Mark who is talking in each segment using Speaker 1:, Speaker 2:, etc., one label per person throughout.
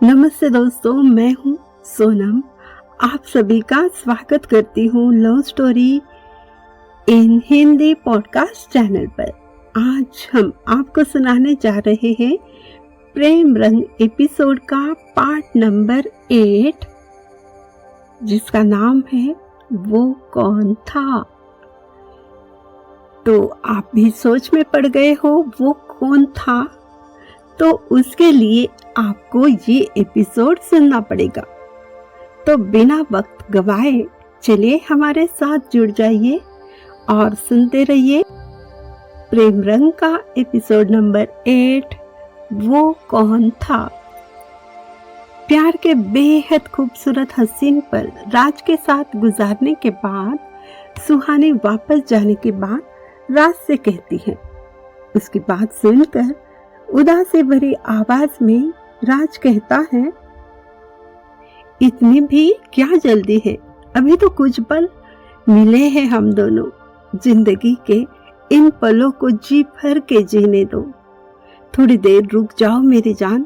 Speaker 1: नमस्ते दोस्तों, मैं हूँ सोनम। आप सभी का स्वागत करती हूँ love story in Hindi podcast channel पर। आज हम आपको सुनाने जा रहे हैं प्रेम रंग एपिसोड का पार्ट नंबर 8, जिसका नाम है वो कौन था। तो आप भी सोच में पड़ गए हो वो कौन था, तो उसके लिए आपको ये एपिसोड सुनना पड़ेगा। तो बिना वक्त गवाए चलिए हमारे साथ जुड़ जाइए और सुनते रहिए प्रेम रंग का एपिसोड नंबर 8, वो कौन था। प्यार के बेहद खूबसूरत हसीन पल राज के साथ गुजारने के बाद सुहानी वापस जाने के बाद राज से कहती है। उसकी बात सुनकर उदास से भरी आवाज में राज कहता है, इतनी भी क्या जल्दी है, अभी तो कुछ पल मिले हैं हम दोनों। जिंदगी के इन पलों को जी भर के जीने दो। थोड़ी देर रुक जाओ मेरी जान,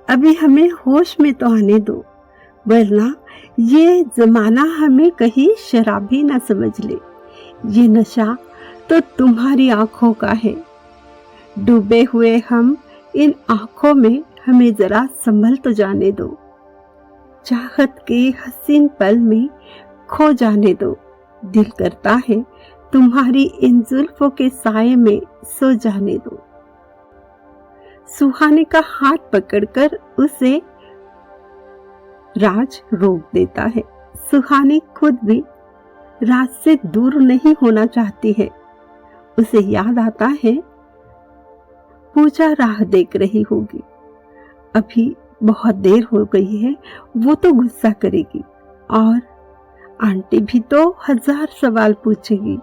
Speaker 1: अभी हमें होश में तो आने दो, वरना ये जमाना हमें कहीं शराबी ना समझ ले। ये नशा तो तुम्हारी आंखों का है, डूबे हुए हम इन आंखों में हमें जरा संभल तो जाने दो। चाहत के हसीन पल में खो जाने दो। दिल करता है तुम्हारी इन जुल्फों के साए में सो जाने दो। सुहानी का हाथ पकड़कर उसे राज रोक देता है। सुहानी खुद भी राज से दूर नहीं होना चाहती है। उसे याद आता है पूजा राह देख रही होगी, अभी बहुत देर हो गई है, वो तो गुस्सा करेगी और आंटी भी तो 1000 सवाल पूछेगी।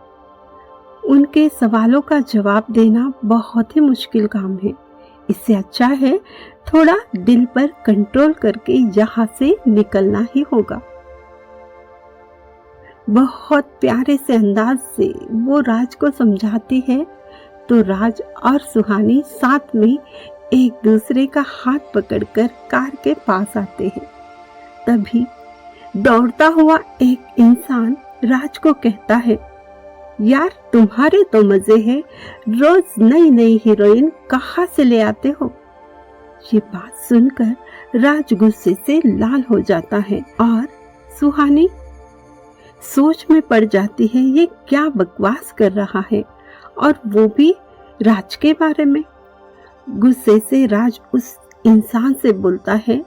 Speaker 1: उनके सवालों का जवाब देना बहुत ही मुश्किल काम है। इससे अच्छा है थोड़ा दिल पर कंट्रोल करके यहाँ से निकलना ही होगा। बहुत प्यारे से अंदाज से वो राज को समझाती है तो राज और सुहानी साथ में एक दूसरे का हाथ पकड़कर कार के पास आते हैं। तभी दौड़ता हुआ एक इंसान राज को कहता है, यार तुम्हारे तो मजे हैं, रोज नई नई हीरोइन कहाँ से ले आते हो। ये बात सुनकर राज गुस्से से लाल हो जाता है और सुहानी सोच में पड़ जाती है, ये क्या बकवास कर रहा है, और वो भी राज के बारे में। गुस्से से राज उस इंसान से बोलता है,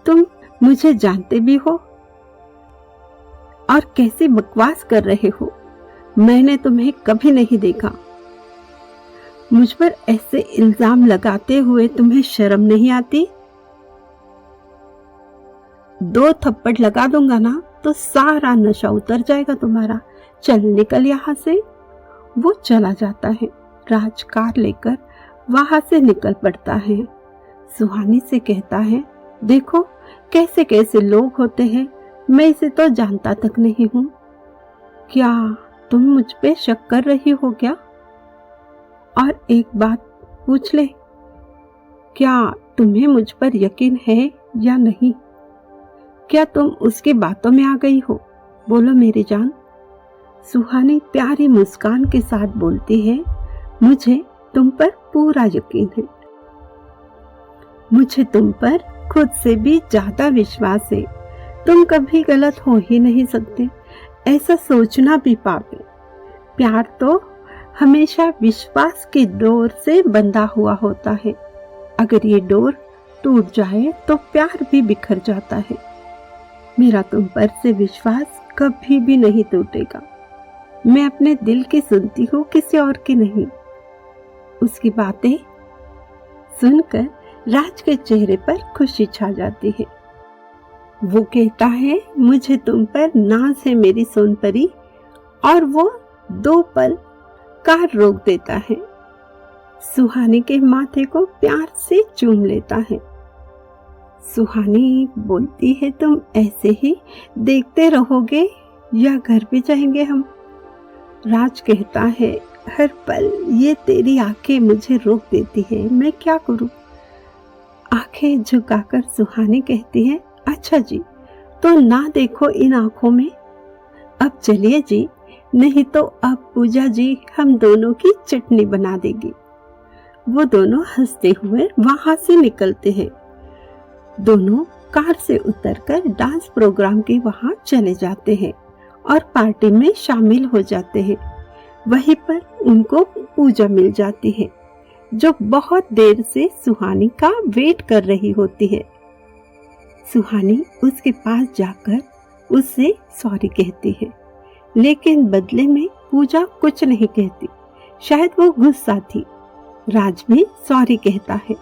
Speaker 1: तुम मुझे जानते भी हो और कैसे बकवास कर रहे हो, मैंने तुम्हें कभी नहीं देखा। मुझ पर ऐसे इल्जाम लगाते हुए तुम्हें शर्म नहीं आती? 2 थप्पड़ लगा दूंगा ना तो सारा नशा उतर जाएगा तुम्हारा। चल निकल यहाँ से। वो चला जाता है। राज कार लेकर वहां से निकल पड़ता है। सुहानी से कहता है, देखो कैसे कैसे लोग होते हैं, मैं इसे तो जानता तक नहीं हूँ। क्या तुम मुझ पे शक कर रही हो क्या? और एक बात पूछ ले, क्या तुम्हें मुझ पर यकीन है या नहीं? क्या तुम उसकी बातों में आ गई हो? बोलो मेरी जान। सुहानी प्यारी मुस्कान के साथ बोलती है, मुझे तुम पर पूरा यकीन है। मुझे तुम पर खुद से भी ज्यादा विश्वास है। तुम कभी गलत हो ही नहीं सकते, ऐसा सोचना भी पाप है। प्यार तो हमेशा विश्वास की डोर से बंधा हुआ होता है। अगर ये डोर टूट जाए तो प्यार भी बिखर जाता है। मेरा तुम पर से विश्वास कभी भी नहीं टूटेगा। मैं अपने दिल की सुनती हूँ, किसी और की नहीं। उसकी बातें सुनकर राज के चेहरे पर खुशी छा जाती है। वो कहता है, मुझे तुम पर नाज है मेरी सोनपरी, और वो 2 पल कार रोक देता है। सुहानी के माथे को प्यार से चूम लेता है। सुहानी बोलती है, तुम ऐसे ही देखते रहोगे या घर भी जाएंगे हम? राज कहता है, हर पल ये तेरी आंखें मुझे रोक देती है, मैं क्या करूं? आंखें झुकाकर सुहानी कहती है, अच्छा जी, तो ना देखो इन आंखों में। अब चलिए जी, नहीं तो अब पूजा जी हम दोनों की चटनी बना देगी। वो दोनों हंसते हुए वहां से निकलते हैं। दोनों कार से उतरकर डांस प्रोग्राम के वहां चले जाते हैं और पार्टी में शामिल हो जाते हैं। वहीं पर उनको पूजा मिल जाती है, जो बहुत देर से सुहानी का वेट कर रही होती है। सुहानी उसके पास जाकर उससे सॉरी कहती है, लेकिन बदले में पूजा कुछ नहीं कहती। शायद वो गुस्सा थी। राज भी सॉरी कहता है।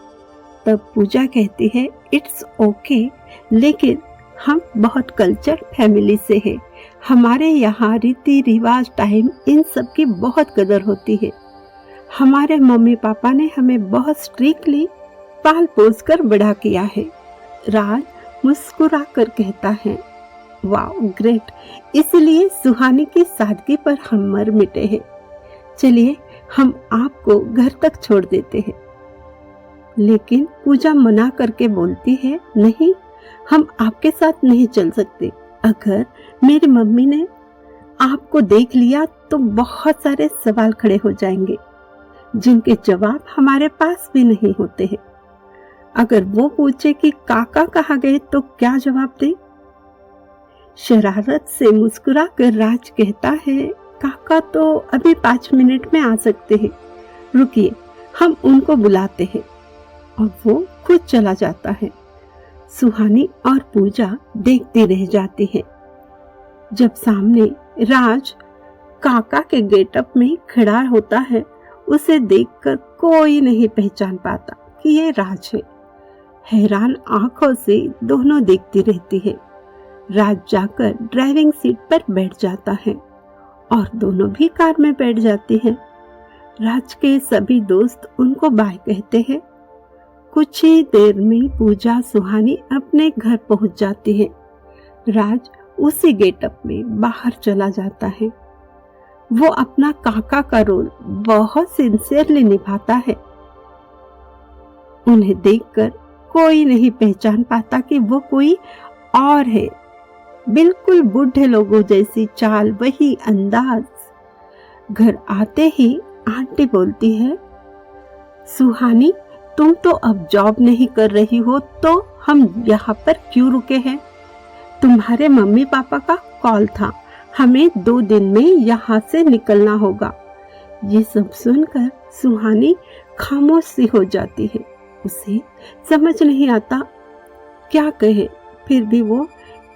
Speaker 1: तब पूजा कहती है, इट्स ओके, लेकिन हम बहुत कल्चर फैमिली से हैं। हमारे यहाँ रीति रिवाज, टाइम, इन सब की बहुत कदर होती है। हमारे मम्मी पापा ने हमें बहुत स्ट्रिक्टली पाल पोस कर बड़ा किया है। राज मुस्कुरा कर कहता है, वाओ ग्रेट, इसलिए सुहानी की सादगी पर हम मर मिटे हैं। चलिए हम आपको घर तक छोड़ देते हैं। लेकिन पूजा मना करके बोलती है, नहीं, हम आपके साथ नहीं चल सकते। अगर मेरी मम्मी ने आपको देख लिया तो बहुत सारे सवाल खड़े हो जाएंगे, जिनके जवाब हमारे पास भी नहीं होते हैं। अगर वो पूछे कि काका कहाँ गए तो क्या जवाब दे? शरारत से मुस्कुरा कर राज कहता है, काका तो अभी 5 मिनट में आ सकते हैं, रुकिए हम उनको बुलाते हैं। और वो खुद चला जाता है। सुहानी और पूजा देखती रह जाती है। जब सामने राज काका के गेटअप में खड़ा होता है, उसे देखकर कोई नहीं पहचान पाता कि ये राज है। हैरान आंखों से दोनों देखती रहती है। राज जाकर ड्राइविंग सीट पर बैठ जाता है और दोनों भी कार में बैठ जाते हैं। राज के सभी दोस्त उनको बाय कहते हैं। कुछ ही देर में पूजा सुहानी अपने घर पहुंच जाती है। राज उसी गेटअप में बाहर चला जाता है। वो अपना काका का रोल बहुत सिंसियरली निभाता है। उन्हें देखकर कोई नहीं पहचान पाता कि वो कोई और है। बिल्कुल बूढ़े लोगों जैसी चाल, वही अंदाज। घर आते ही आंटी बोलती है, सुहानी तुम तो अब जॉब नहीं कर रही हो, तो हम यहाँ पर क्यों रुके हैं? तुम्हारे मम्मी पापा का कॉल था, हमें 2 दिन में यहाँ से निकलना होगा। ये सब सुनकर सुहानी खामोश सी हो जाती है। उसे समझ नहीं आता क्या कहे, फिर भी वो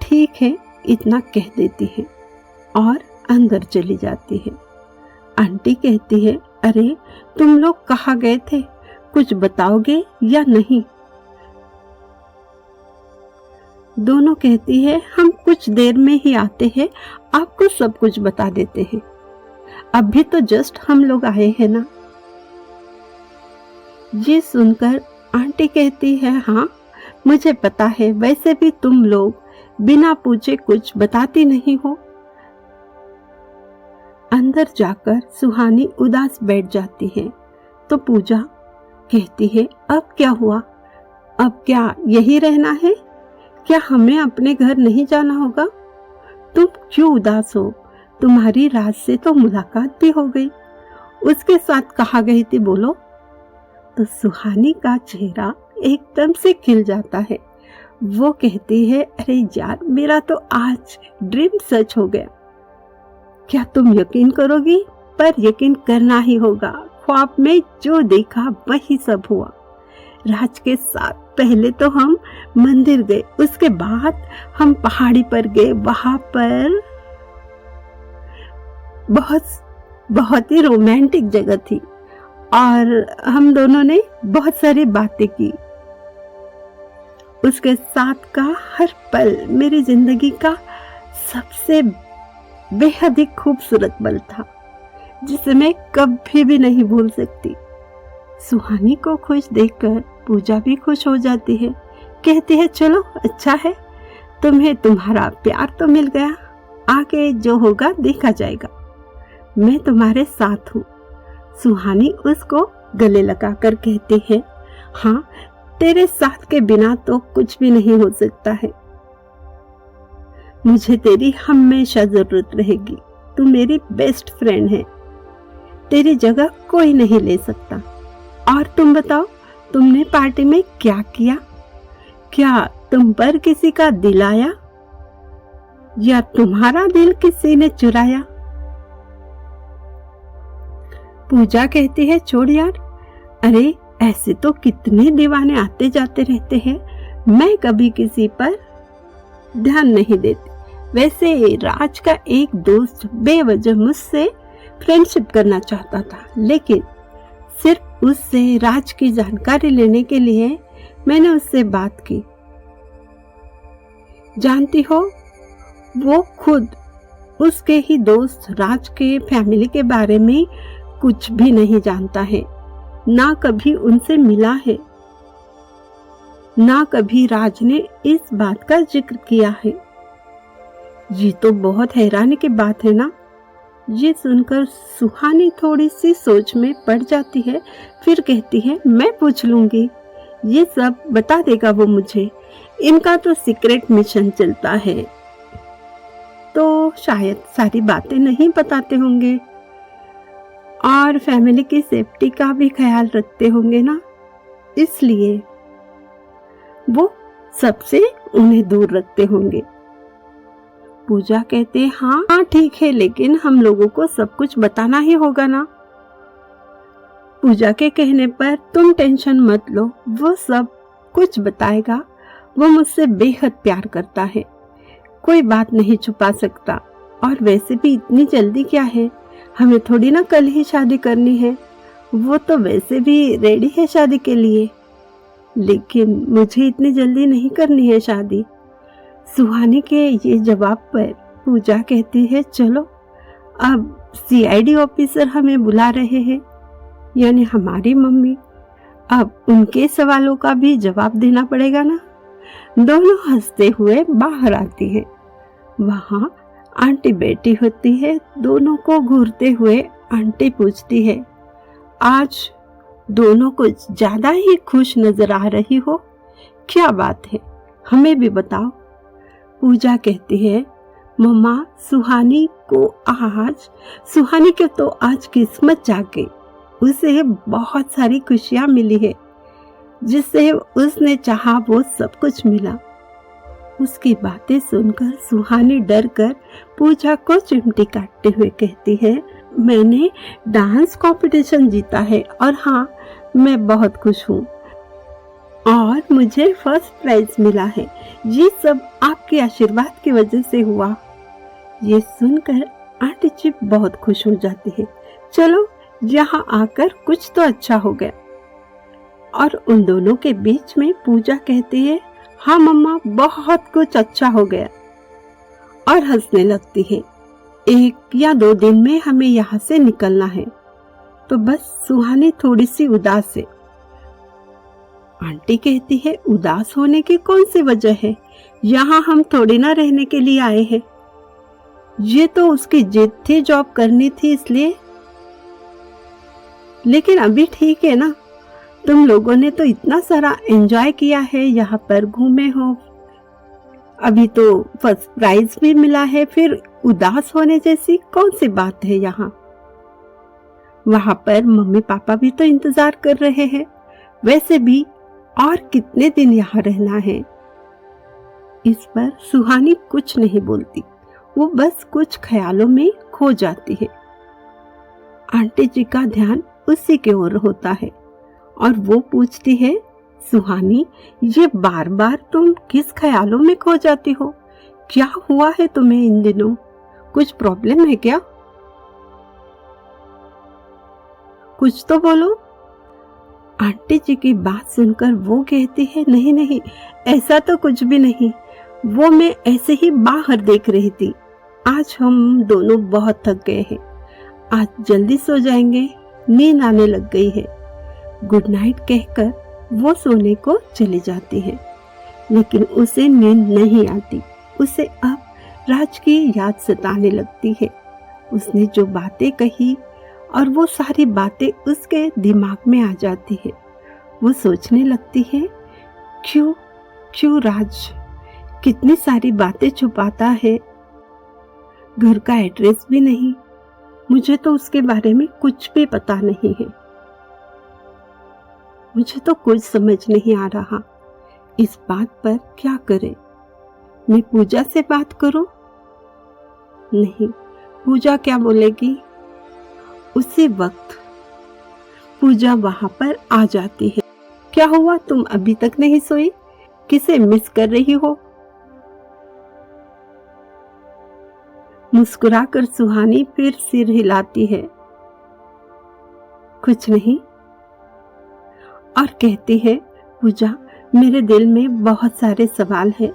Speaker 1: ठीक है इतना कह देती है और अंदर चली जाती है। आंटी कहती है, अरे तुम लोग कहाँ गए थे, कुछ बताओगे या नहीं? दोनों कहती है, हम कुछ देर में ही आते हैं, आपको सब कुछ बता देते हैं। अभी तो जस्ट हम लोग आए हैं ना। ये सुनकर आंटी कहती है, हाँ मुझे पता है, वैसे भी तुम लोग बिना पूछे कुछ बताती नहीं हो। अंदर जाकर सुहानी उदास बैठ जाती है तो पूजा कहती है, अब क्या हुआ? अब क्या यही रहना है? क्या हमें अपने घर नहीं जाना होगा? तुम क्यों उदास हो? तुम्हारी राज से तो मुलाकात भी हो गई। उसके साथ कहाँ गई थी बोलो? तो सुहानी का चेहरा एकदम से खिल जाता है। वो कहती है, अरे यार मेरा तो आज ड्रीम सच हो गया। क्या तुम यकीन करोगी? पर यकीन करना ही होगा। ख्वाब में जो देखा वही सब हुआ। राज के साथ पहले तो हम मंदिर गए, उसके बाद हम पहाड़ी पर गए। वहां पर बहुत ही रोमांटिक जगह थी और हम दोनों ने बहुत सारी बातें की। उसके साथ का हर पल मेरी जिंदगी का सबसे बेहद ही खूबसूरत पल था, जिसे मैं कभी भी नहीं भूल सकती। सुहानी को खुश देखकर पूजा भी खुश हो जाती है। कहती है, चलो अच्छा है, तुम्हें तुम्हारा प्यार तो मिल गया, आगे जो होगा देखा जाएगा, मैं तुम्हारे साथ हूँ। सुहानी उसको गले लगाकर कहती है, हाँ तेरे साथ के बिना तो कुछ भी नहीं हो सकता है। मुझे तेरी हमेशा जरूरत रहेगी। तू मेरी बेस्ट फ्रेंड है। तेरी जगह कोई नहीं ले सकता। और तुम बताओ, तुमने पार्टी में क्या किया? क्या तुम पर किसी का दिल आया या तुम्हारा दिल किसी ने चुराया? पूजा कहती है, छोड़ यार, अरे ऐसे तो कितने दीवाने आते जाते रहते हैं, मैं कभी किसी पर ध्यान नहीं देती। वैसे राज का एक दोस्त बेवजह मुझसे फ्रेंडशिप करना चाहता था, लेकिन सिर्फ उससे राज की जानकारी लेने के लिए मैंने उससे बात की। जानती हो, वो खुद उसके ही दोस्त राज के फैमिली के बारे में कुछ भी नहीं जानता है, ना कभी उनसे मिला है, ना कभी राज ने इस बात का जिक्र किया है। ये तो बहुत हैरानी की बात है ना। ये सुनकर सुहानी थोड़ी सी सोच में पड़ जाती है, फिर कहती है, मैं पूछ लूंगी, ये सब बता देगा वो मुझे। इनका तो सीक्रेट मिशन चलता है, तो शायद सारी बातें नहीं बताते होंगे और फैमिली की सेफ्टी का भी ख्याल रखते होंगे ना, इसलिए वो सबसे उन्हें दूर रखते होंगे। पूजा कहते, हाँ ठीक है, लेकिन हम लोगों को सब कुछ बताना ही होगा ना। पूजा के कहने पर तुम टेंशन मत लो, वो सब कुछ बताएगा। वो मुझसे बेहद प्यार करता है, कोई बात नहीं छुपा सकता। और वैसे भी इतनी जल्दी क्या है, हमें थोड़ी ना कल ही शादी करनी है। वो तो वैसे भी रेडी है शादी के लिए, लेकिन मुझे इतनी जल्दी नहीं करनी है शादी। सुहानी के ये जवाब पर पूजा कहती है, चलो अब सीआईडी ऑफिसर हमें बुला रहे हैं, यानी हमारी मम्मी, अब उनके सवालों का भी जवाब देना पड़ेगा ना। दोनों हंसते हुए बाहर आती है। वहां आंटी बैठी होती है। दोनों को घूरते हुए आंटी पूछती है, आज दोनों कुछ ज्यादा ही खुश नजर आ रही हो, क्या बात है, हमें भी बताओ। पूजा कहती है, मम्मा, सुहानी की तो आज किस्मत जाग गई। उसे बहुत सारी खुशियां मिली है, जिससे उसने चाहा वो सब कुछ मिला। उसकी बातें सुनकर सुहानी डर कर पूजा को चिमटी काटते हुए कहती है, मैंने डांस कंपटीशन जीता है और हाँ, मैं बहुत खुश हूँ और मुझे फर्स्ट प्राइज मिला है। ये सब आपके आशीर्वाद की वजह से हुआ। ये सुनकर आंटी जी बहुत खुश हो जाती है। चलो, यहाँ आकर कुछ तो अच्छा हो गया। और उन दोनों के बीच में पूजा कहती है, हाँ मम्मा, बहुत कुछ अच्छा हो गया, और हंसने लगती है। 1 या 2 दिन में हमें यहाँ से निकलना है। तो बस सुहानी थोड़ी सी उदास है। आंटी कहती है, उदास होने की कौन सी वजह है, यहाँ हम थोड़ी ना रहने के लिए आए हैं। ये तो उसकी जिद थी, जॉब करनी थी इसलिए। लेकिन अभी ठीक है ना, तुम लोगों ने तो इतना सारा एंजॉय किया है, यहाँ पर घूमे हो, अभी तो फर्स्ट प्राइज भी मिला है, फिर उदास होने जैसी कौन सी बात है यहाँ। वहां पर मम्मी पापा भी तो इंतजार कर रहे हैं। वैसे भी और कितने दिन यहाँ रहना है। इस पर सुहानी कुछ नहीं बोलती, वो बस कुछ ख्यालों में खो जाती है। आंटी जी का ध्यान उसी की ओर होता है और वो पूछती है, सुहानी, ये बार बार तुम किस ख्यालों में खो जाती हो? क्या हुआ है तुम्हें इन दिनों? कुछ प्रॉब्लम है क्या? कुछ तो बोलो। आंटी जी की बात सुनकर वो कहती है, नहीं नहीं, ऐसा तो कुछ भी नहीं, वो मैं ऐसे ही बाहर देख रही थी। आज हम दोनों बहुत थक गए हैं, आज जल्दी सो जाएंगे, नींद आने लग गई है। गुड नाइट कहकर वो सोने को चली जाती है, लेकिन उसे नींद नहीं आती। उसे अब राज की याद सताने लगती है। उसने जो बातें कही और वो सारी बातें उसके दिमाग में आ जाती है। वो सोचने लगती है क्यों क्यों राज कितनी सारी बातें छुपाता है। घर का एड्रेस भी नहीं, मुझे तो उसके बारे में कुछ भी पता नहीं है। मुझे तो कुछ समझ नहीं आ रहा इस बात पर क्या करें। मैं पूजा से बात करूं? नहीं, पूजा क्या बोलेगी। उसी वक्त पूजा वहां पर आ जाती है। क्या हुआ, तुम अभी तक नहीं सोई? किसे मिस कर रही हो? मुस्कुराकर सुहानी फिर सिर हिलाती है। कुछ नहीं, और कहती है, पूजा मेरे दिल में बहुत सारे सवाल हैं,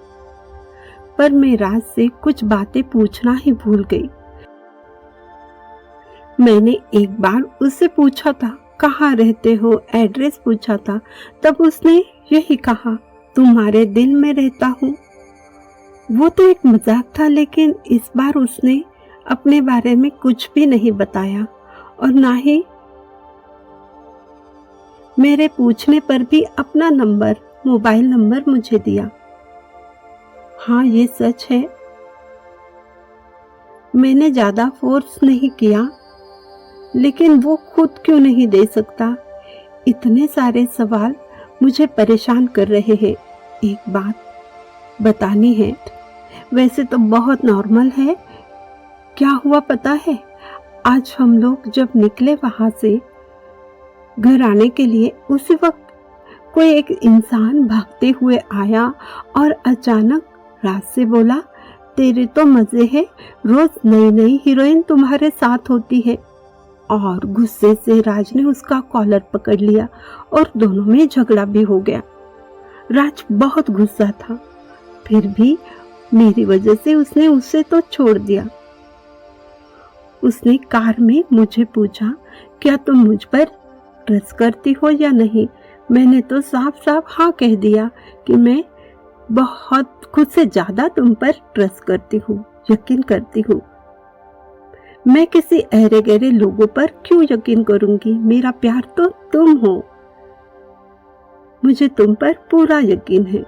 Speaker 1: पर मैं राज से कुछ बातें पूछना ही भूल गई। मैंने एक बार उससे पूछा था कहाँ रहते हो, एड्रेस पूछा था, तब उसने यही कहा तुम्हारे दिल में रहता हूँ। वो तो एक मजाक था, लेकिन इस बार उसने अपने बारे में कुछ भी नहीं बताया और ना ही मेरे पूछने पर भी अपना नंबर, मोबाइल नंबर मुझे दिया। हाँ, ये सच है, मैंने ज्यादा फोर्स नहीं किया, लेकिन वो खुद क्यों नहीं दे सकता? इतने सारे सवाल मुझे परेशान कर रहे हैं। एक बात बतानी है, वैसे तो बहुत नॉर्मल है। क्या हुआ पता है, आज हम लोग जब निकले वहां से घर आने के लिए, उसी वक्त कोई एक इंसान भागते हुए आया और अचानक राज से बोला, तेरे तो मजे है, रोज नई नई हीरोइन तुम्हारे साथ होती है। और गुस्से से राज ने उसका कॉलर पकड़ लिया और दोनों में झगड़ा भी हो गया। राज बहुत गुस्सा था, फिर भी मेरी वजह से उसने उसे तो छोड़ दिया। उसने कार में मुझे पूछा, क्या तुम मुझ पर ट्रस्ट करती हो या नहीं? मैंने तो साफ साफ हाँ कह दिया कि मैं बहुत खुद से ज्यादा तुम पर ट्रस्ट करती हूँ, यकीन करती हूँ। मैं किसी अहरे गहरे लोगों पर क्यों यकीन करूंगी? मेरा प्यार तो तुम हो, मुझे तुम पर पूरा यकीन है।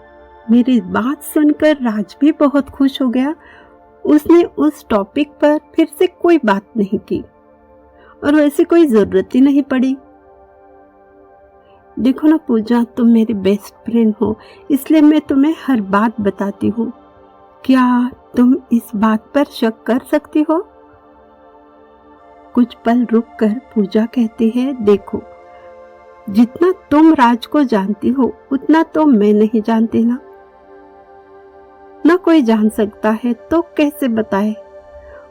Speaker 1: मेरी बात सुनकर राज भी बहुत खुश हो गया। उसने उस टॉपिक पर फिर से कोई बात नहीं की और वैसे कोई जरूरत ही नहीं पड़ी। देखो ना पूजा, तुम मेरी बेस्ट फ्रेंड हो, इसलिए मैं तुम्हें हर बात बताती हूँ। क्या तुम इस बात पर शक कर सकती हो? कुछ पल रुककर पूजा कहती है, देखो जितना तुम राज को जानती हो उतना तो मैं नहीं जानती ना कोई जान सकता है, तो कैसे बताए?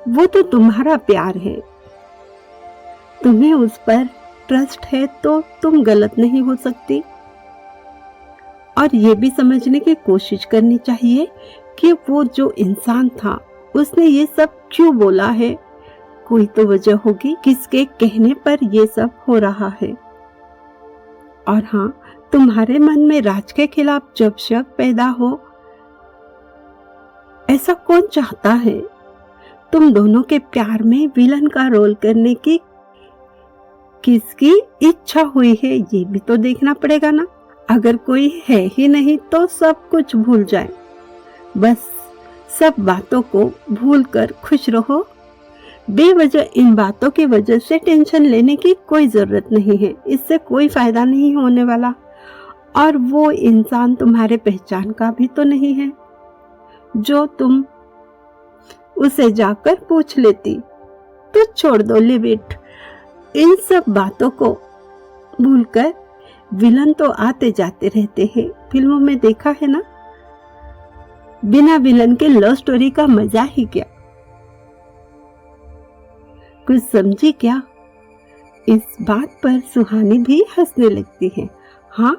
Speaker 1: वो तो तुम्हारा प्यार है, तुम्हें उस पर ट्रस्ट है, तो तुम गलत नहीं हो सकती। और ये भी समझने की कोशिश करनी चाहिए कि वो जो इंसान था उसने ये सब क्यों बोला है। कोई तो वजह होगी किसके कहने पर ये सब हो रहा है। और हाँ, तुम्हारे मन में राज के खिलाफ जब शक पैदा हो, ऐसा कौन चाहता है? तुम दोनों के प्यार में विलन का रोल करने की किसकी इच्छा हुई है, ये भी तो देखना पड़ेगा ना। अगर कोई है ही नहीं तो सब कुछ भूल जाए, बस सब बातों को भूलकर खुश रहो। बेवजह इन बातों की वजह से टेंशन लेने की कोई जरूरत नहीं है, इससे कोई फायदा नहीं होने वाला। और वो इंसान तुम्हारे पहचान का भी तो नहीं है जो तुम उसे जाकर पूछ लेती। तो छोड़ दो, लिव इट। इन सब बातों को भूलकर, विलन तो आते जाते रहते हैं, फिल्मों में देखा है ना, बिना विलन के लव स्टोरी का मजा ही क्या। कुछ समझी क्या? इस बात पर सुहानी भी हंसने लगती है। हाँ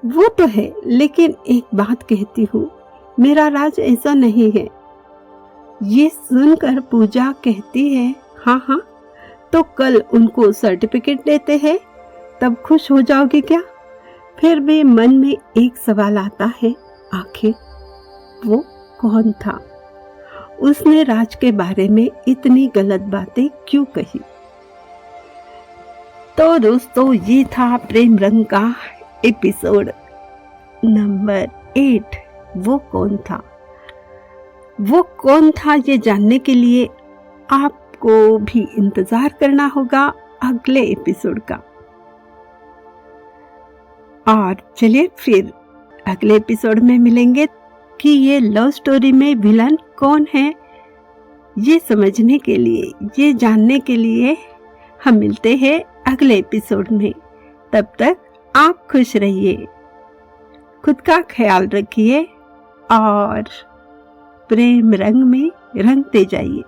Speaker 1: वो तो है, लेकिन एक बात कहती हूँ, मेरा राज ऐसा नहीं है। ये सुनकर पूजा कहती है, हाँ हाँ, तो कल उनको सर्टिफिकेट देते हैं, तब खुश हो जाओगी क्या? फिर भी मन में एक सवाल आता है, आखिर वो कौन था? उसने राज के बारे में इतनी गलत बातें क्यों कही? तो दोस्तों, ये था प्रेम रंग का एपिसोड। नंबर 8, वो कौन था? वो कौन था ये जानने के लिए आपको भी इंतजार करना होगा अगले एपिसोड का। और चलिए फिर अगले एपिसोड में मिलेंगे कि ये लव स्टोरी में विलन कौन है। ये समझने के लिए, ये जानने के लिए हम मिलते हैं अगले एपिसोड में। तब तक आप खुश रहिए, खुद का ख्याल रखिए और प्रेम रंग में रंगते जाइए।